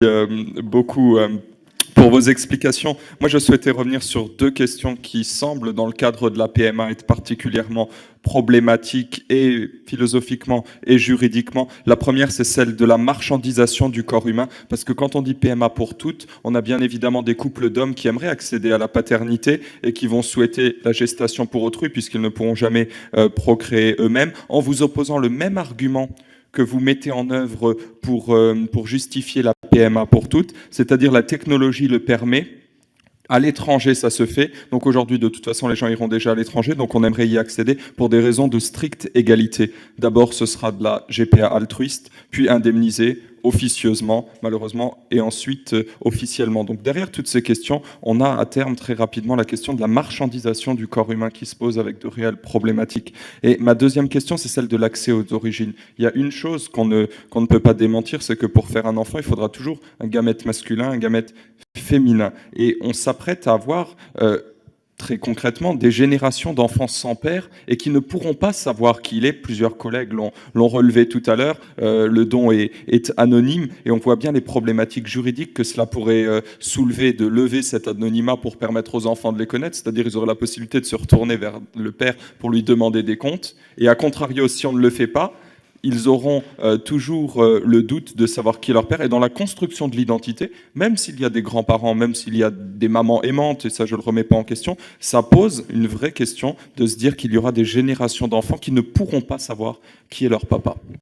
Beaucoup pour vos explications. Moi, je souhaitais revenir sur deux questions qui semblent, dans le cadre de la PMA, être particulièrement problématiques et philosophiquement et juridiquement. La première, c'est celle de la marchandisation du corps humain, parce que quand on dit PMA pour toutes, on a bien évidemment des couples d'hommes qui aimeraient accéder à la paternité et qui vont souhaiter la gestation pour autrui, puisqu'ils ne pourront jamais procréer eux-mêmes, en vous opposant le même argument que vous mettez en œuvre pour justifier la PMA pour toutes, c'est-à-dire la technologie le permet. À l'étranger, ça se fait. Donc aujourd'hui, de toute façon, les gens iront déjà à l'étranger. Donc on aimerait y accéder pour des raisons de stricte égalité. D'abord, ce sera de la GPA altruiste, puis indemnisée officieusement, malheureusement, et ensuite officiellement. Donc derrière toutes ces questions, on a à terme très rapidement la question de la marchandisation du corps humain qui se pose avec de réelles problématiques. Et ma deuxième question, c'est celle de l'accès aux origines. Il y a une chose qu'on ne peut pas démentir, c'est que pour faire un enfant, il faudra toujours un gamète masculin, un gamète féminin. Et on s'apprête à avoir très concrètement des générations d'enfants sans père et qui ne pourront pas savoir qui il est. Plusieurs collègues l'ont relevé tout à l'heure. Le don est anonyme et on voit bien les problématiques juridiques que cela pourrait soulever, de lever cet anonymat pour permettre aux enfants de les connaître. C'est-à-dire ils auraient la possibilité de se retourner vers le père pour lui demander des comptes. Et à contrario, si on ne le fait pas, ils auront toujours le doute de savoir qui est leur père. Et dans la construction de l'identité, même s'il y a des grands-parents, même s'il y a des mamans aimantes, et ça je ne le remets pas en question, ça pose une vraie question de se dire qu'il y aura des générations d'enfants qui ne pourront pas savoir qui est leur papa.